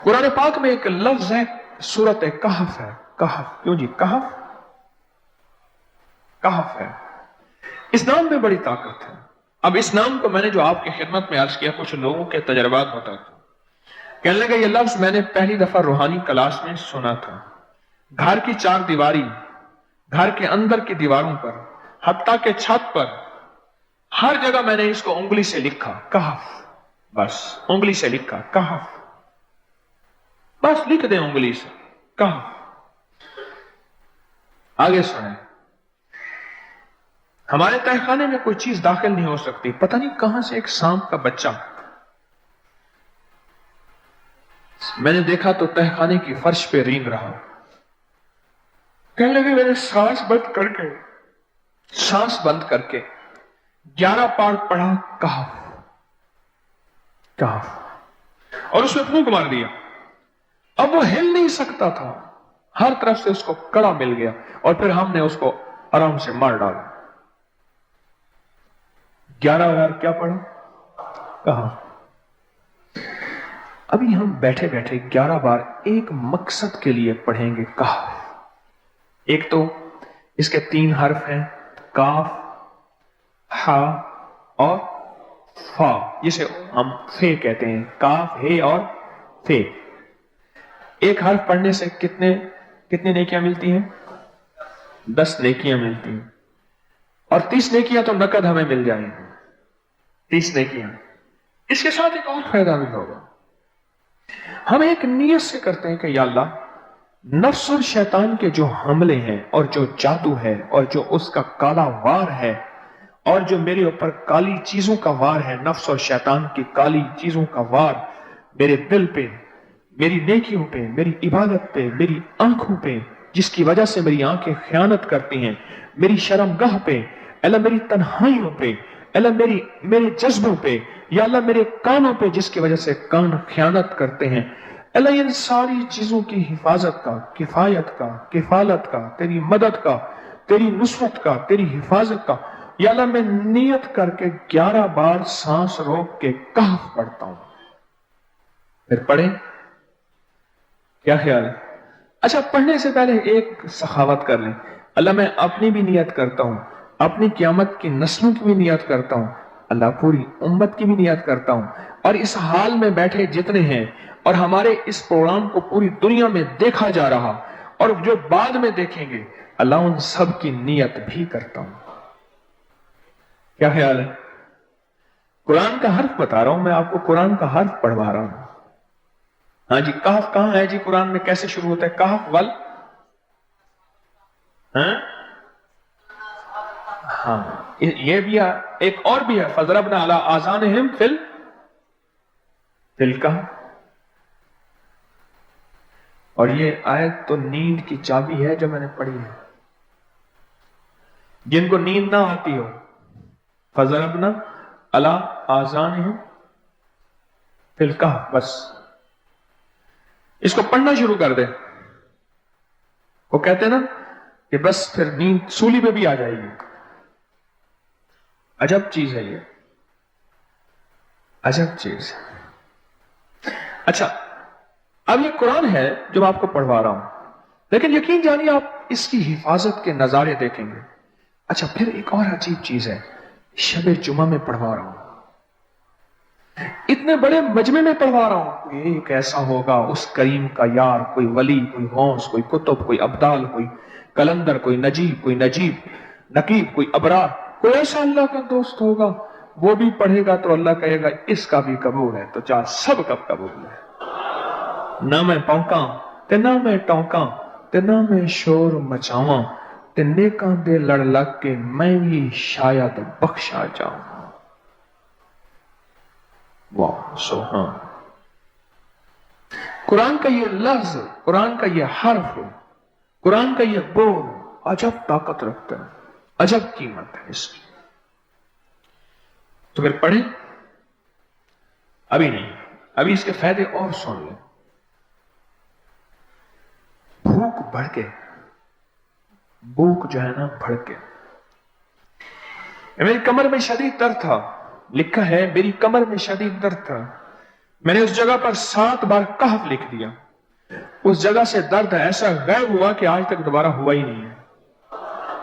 कुरान पाक में एक लफ्ज है, सूरत कहफ है। कहफ, क्यों जी? कहफ, कहफ है। इस नाम में बड़ी ताकत है। अब इस नाम को मैंने जो आपकी खिदमत में अर्ज किया, कुछ लोगों के तजर्बात बताता हूं। कहने लगे ये लफ्ज मैंने पहली दफा रूहानी क्लास में सुना था। घर की चार दीवारी, घर के अंदर की दीवारों पर, हत्ता के छत पर, हर जगह मैंने इसको उंगली से लिखा, कहफ। बस उंगली से लिखा कहफ, बस लिख दे उंगली से कहफ। आगे सुने, हमारे तहखाने में कोई चीज दाखिल नहीं हो सकती। पता नहीं कहां से एक सांप का बच्चा मैंने देखा तो तहखाने की फर्श पे रेंग रहा। कहने लगे मैंने सांस बंद करके 11 पार पढ़ा कहफ, कहफ, और उसमें फूंक मार दिया। अब वो हिल नहीं सकता था, हर तरफ से उसको कड़ा मिल गया, और फिर हमने उसको आराम से मार डाला। 11 बार क्या पढ़ा? कहफ। अभी हम बैठे बैठे 11 बार एक मकसद के लिए पढ़ेंगे कहफ। एक तो इसके 3 हर्फ हैं, काफ, हा और फा, जिसे हम फे कहते हैं। काफ, हे और फे। एक हर्फ पढ़ने से कितने नेकियां मिलती हैं? 10 नेकियां मिलती हैं, और 30 नेकियां तो नकद हमें मिल जाएंगी। 30 नेकियां। इसके साथ एक और फायदा भी होगा। हम एक नियत से करते हैं कि या अल्लाह, नफ्स और शैतान के जो हमले हैं और जो जादू है और जो उसका काला वार है और जो मेरे ऊपर काली चीजों का वार है, नफ्स और शैतान की काली चीजों का वार मेरे दिल पे, मेरी नेकियों पे, मेरी इबादत पे, मेरी आंखों पे, जिसकी वजह से मेरी आंखें खयानत करती हैं, मेरी शर्मगाह पे, अल्लाह मेरी तन्हाइयों पे, अल्लाह मेरे जज्बों पे, या अल्लाह मेरे कानों पे, जिसकी वजह से कान खयानत करते हैं, अल्लाह इन सारी चीजों की हिफाजत का, किफायत का, किफालत का, तेरी मदद का, तेरी नुसरत का, तेरी हिफाजत का, या अल्लाह मैं नियत करके 11 बार सांस रोक के कहफ पढ़ता हूं। फिर पढ़े, क्या ख्याल है? अच्छा, पढ़ने से पहले एक सखावत कर लें। अल्लाह मैं अपनी भी नियत करता हूं, अपनी क़यामत की नस्लों की भी नियत करता हूं, अल्लाह पूरी उम्मत की भी नियत करता हूं, और इस हाल में बैठे जितने हैं और हमारे इस प्रोग्राम को पूरी दुनिया में देखा जा रहा और जो बाद में देखेंगे, अल्लाह उन सब की नियत भी करता हूं। क्या ख्याल है? कुरान का हर्फ बता रहा हूं मैं आपको, कुरान का हर्फ पढ़वा रहा हूं। हाँ जी, कहफ कहां है जी? कुरान में कैसे शुरू होता है? कहफ वल, हाँ, ये भी है। एक और भी है, फज़रबना अला आज़ानिहिम फिल कहफ। और ये आयत तो नींद की चाबी है जो मैंने पढ़ी है। जिनको नींद ना आती हो, फज़रबना अला आज़ानिहिम फिल कहफ, बस इसको पढ़ना शुरू कर दे। वो कहते हैं ना कि बस फिर नींद सूली पे भी आ जाएगी। अजब चीज है ये, अजब चीज। अच्छा, अब ये कुरान है जो मैं आपको पढ़वा रहा हूं, लेकिन यकीन जानिए आप इसकी हिफाजत के नजारे देखेंगे। अच्छा, फिर एक और अजीब चीज है, शब जुमा में पढ़वा रहा हूं, इतने बड़े मजमे में पढ़वा रहा हूं। एक ऐसा होगा उस करीम का यार, कोई वली, कोई गौस, कोई कुतुब, कोई अब्दाल, कोई कलंदर, कोई नजीब, नकीब, कोई अबरार, कोई ऐसा अल्लाह का दोस्त होगा, वो भी पढ़ेगा तो अल्लाह कहेगा इसका भी कबूल है। तो चाह सब कब कबूल है। ना मैं पौंका ते ना मैं टौंका ते ना मैं शोर मचावा ते नेकां दे लड़ लग के मैं भी शायद बख्शा जाऊं। वाह सुभान। कुरान का ये लफ्ज, कुरान का ये हर्फ, कुरान का ये बोल अजब ताकत रखता है, अजब कीमत है इसकी। तो फिर पढ़े? अभी नहीं, अभी इसके फायदे और सुन ले। भूख बढ़ के, भूख जो है ना बढ़ के, मेरी कमर में शदीद दर्द था, लिखा है मेरी कमर में शदीद दर्द था, मैंने उस जगह पर 7 बार कहफ लिख दिया। उस जगह से दर्द ऐसा गायब हुआ कि आज तक दोबारा हुआ ही नहीं है।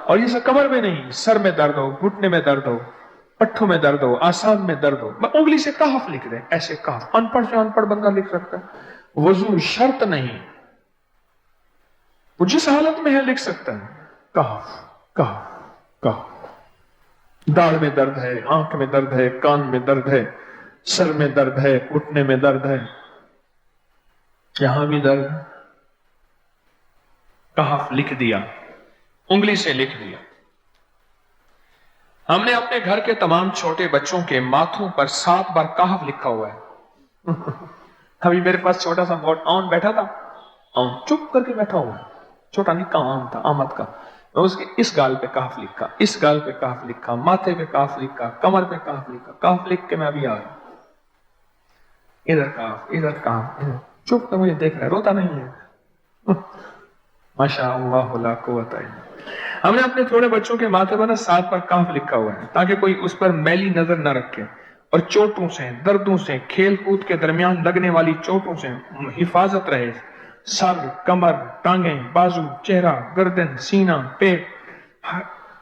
और ये सब कमर में नहीं, सर में दर्द हो, घुटने में दर्द हो, पट्ठों में दर्द हो, आसान में दर्द हो, मैं उंगली से कहफ लिख दे, ऐसे कहफ। अनपढ़ से अनपढ़ बंदा लिख सकता है। वजू शर्त नहीं, वो जिस हालत में है लिख सकता है। कहफ कहफ कहफ। दाढ़ में दर्द है, आंख में दर्द है, कान में दर्द है, सर में दर्द है, घुटने में दर्द है, यहां भी दर्द। कहफ लिख दिया, उंगली से लिख दिया। हमने अपने घर के तमाम छोटे बच्चों के माथों पर 7 बार कहफ लिखा हुआ है। अभी मेरे पास छोटा सा बोर्ड ऑन बैठा था, ऑन चुप करके बैठा हुआ, छोटा निक्का आम था, आमद का। मैं उसके इस गाल पे कहफ लिखा, इस गाल पे कहफ लिखा, माथे पे कहफ लिखा, कमर पे कहफ लिखा। कहफ लिख के मैं अभी आ रहा, इधर कहफ, इधर कहफ, इधर चुप कर मुझे देख रहा है, रोता नहीं है। माशाअल्लाह ला कुव्वता इल्ला। हमने अपने थोड़े बच्चों के माथे पर 7 बार कहफ लिखा हुआ है, ताकि कोई उस पर मैली नजर न रखे और चोटों से, दर्दों से, खेल कूद के दरमियान लगने वाली चोटों से हिफाजत रहे। सर, कमर, टांगें, बाजू, चेहरा, गर्दन, सीना, पेट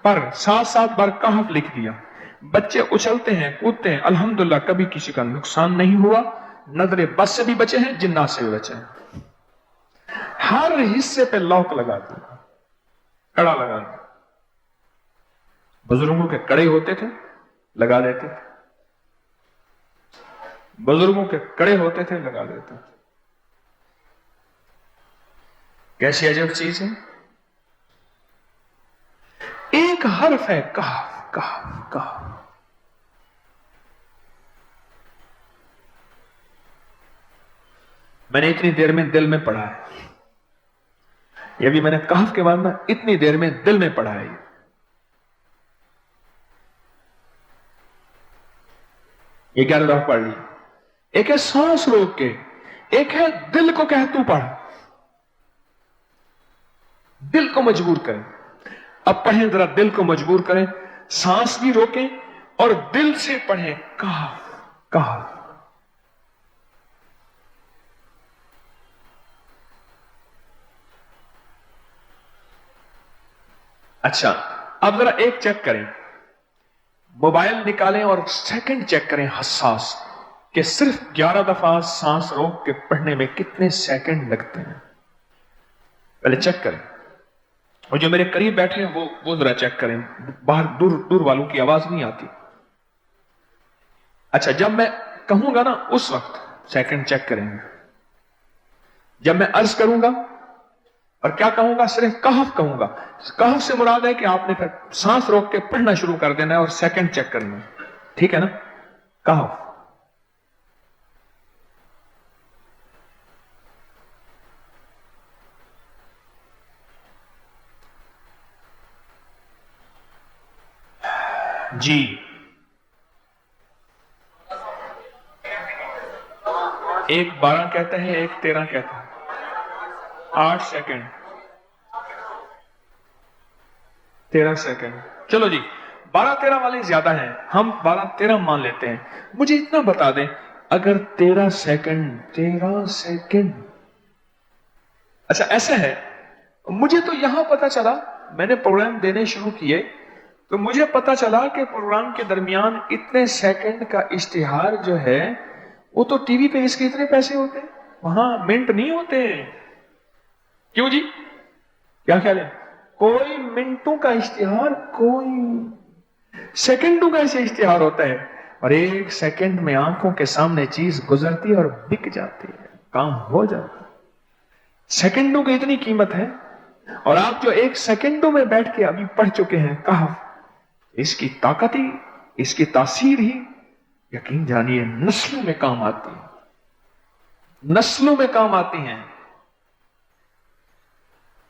पर 7-7 बार कहफ लिख दिया। बच्चे उछलते हैं, कूदते हैं, अल्हम्दुलिल्लाह कभी किसी का नुकसान नहीं हुआ। नजरे बस से भी बचे हैं, जिन्नात से भी बचे हैं। हर हिस्से पे लॉक लगा दिया, कड़ा लगा दिया। बुजुर्गों के कड़े होते थे, लगा देते थे। बुजुर्गों के कड़े होते थे, लगा देते थे। कैसी अजब चीज है। एक हर्फ है कहफ कहफ कहफ। मैंने इतनी देर में दिल में पढ़ा है, ये भी मैंने कहफ के बाद ना इतनी देर में दिल में पढ़ा है। ये 11 दफा पढ़ ली। एक है सांस रोक के, एक है दिल को कह तू पढ़। दिल को मजबूर करें। अब पढ़ें, जरा दिल को मजबूर करें, सांस भी रोकें और दिल से पढ़ें कहफ कहफ। अच्छा, अब जरा एक चेक करें, मोबाइल निकालें और सेकंड चेक करें हसास, कि सिर्फ 11 दफा सांस रोक के पढ़ने में कितने सेकंड लगते हैं। पहले चेक करें, और जो मेरे करीब बैठे हैं वो जरा चेक करें, बाहर दूर दूर वालों की आवाज नहीं आती। अच्छा, जब मैं कहूंगा ना उस वक्त सेकंड चेक करेंगे। जब मैं अर्ज करूंगा और क्या कहूंगा, सिर्फ कहफ कहूंगा। कहफ से मुराद है कि आपने फिर सांस रोक के पढ़ना शुरू कर देना है और सेकंड चेक करना है, ठीक है ना। कहफ। जी, एक 12 कहता है, एक 13 कहता है। 8 सेकंड, 13 सेकंड। चलो जी, 12-13 वाले ज्यादा हैं, हम 12-13 मान लेते हैं। मुझे इतना बता दें, अगर 13 सेकंड, अच्छा ऐसा है, मुझे तो यहां पता चला, मैंने प्रोग्राम देने शुरू किए तो मुझे पता चला कि प्रोग्राम के दरमियान इतने सेकंड का इश्तिहार जो है, वो तो टीवी पे इसके इतने पैसे होते हैं, वहां मिनट नहीं होते। क्यों जी, क्या ख्याल है? कोई मिनटों का इश्तिहार, कोई सेकंडों का ऐसे इश्तिहार होता है, और 1 सेकंड में आंखों के सामने चीज गुजरती है और बिक जाती है, काम हो जाता है। सेकंडों की इतनी कीमत है, और आप जो 1 सेकंडों में बैठ के अभी पढ़ चुके हैं कहफ, इसकी ताकत ही, इसकी तासीर ही, यकीन जानिए नस्लों में काम आती है, नस्लों में काम आती हैं।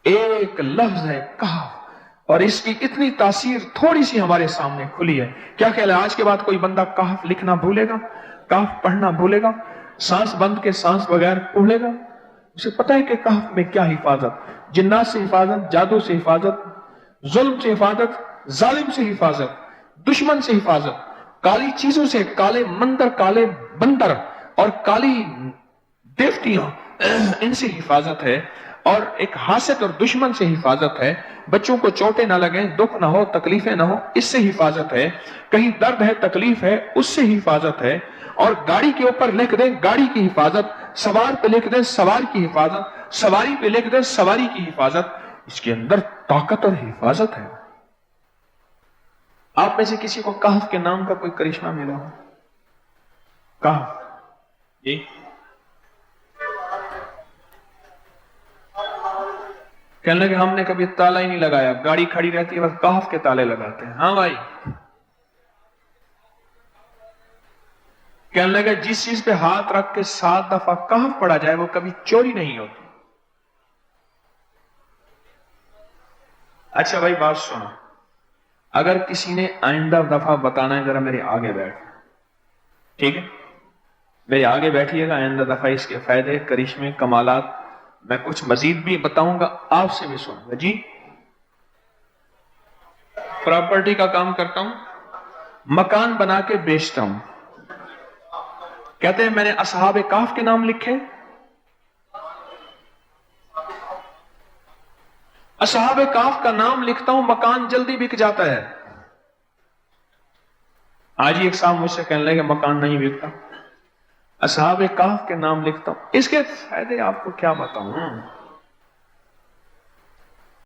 एक लफ्ज है कहफ, और इसकी इतनी तासीर थोड़ी सी हमारे सामने खुली है। क्या ख्याल है, आज के बाद कोई बंदा कहफ लिखना भूलेगा, कहफ पढ़ना भूलेगा, सांस बंद के सांस बगैर पढ़ेगा? उसे पता है कि कहफ में क्या हिफाजत, जिन्नात से हिफाजत, जादू से हिफाजत, जुल्म से हिफाजत, जालिम से हिफाजत, दुश्मन से हिफाजत, काली चीजों से, काले मंदर, काले बंदर, اور کالی دیوتیاں ان سے حفاظت ہے، اور ایک حاسد اور دشمن سے حفاظت ہے، بچوں کو چوٹیں نہ لگیں، دکھ نہ ہو، تکلیفیں نہ ہو، اس سے حفاظت ہے، کہیں درد ہے، تکلیف ہے، اس سے حفاظت ہے، اور گاڑی کے اوپر لکھ دیں گاڑی کی حفاظت، سوار پہ لکھ دیں سوار کی حفاظت، سواری پہ لکھ دیں سواری کی حفاظت، اس کے اندر طاقت اور حفاظت ہے۔ آپ میں سے کسی کو کہف کے نام کا کوئی کرشمہ ملا ہو؟ کہف جی کہنے لگے ہم نے کبھی تالا ہی نہیں لگایا، گاڑی کھڑی رہتی ہے بس کہف کے تالے لگاتے ہیں۔ ہاں بھائی، کہنے لگے جس چیز پہ ہاتھ رکھ کے 7 دفعہ کہف پڑا جائے وہ کبھی چوری نہیں ہوتی۔ اچھا بھائی بات سنو، اگر کسی نے آئندہ دفعہ بتانا ہے ذرا میرے آگے بیٹھ، ٹھیک ہے؟ میرے آگے بیٹھیے گا، آئندہ دفعہ اس کے فائدے، کرشمے، کمالات میں کچھ مزید بھی بتاؤں گا، آپ سے بھی سنوں گا۔ جی پراپرٹی کا کام کرتا ہوں، مکان بنا کے بیچتا ہوں، کہتے ہیں میں نے اصحاب کہف کے نام لکھے، اصحاب کہف کا نام لکھتا ہوں، مکان جلدی بک جاتا ہے۔ آج ہی ایک صاحب مجھ سے کہنے لگے مکان نہیں بکتا، اصحاب کہف کے نام لکھتا ہوں، اس کے فائدے آپ کو کیا بتاؤں۔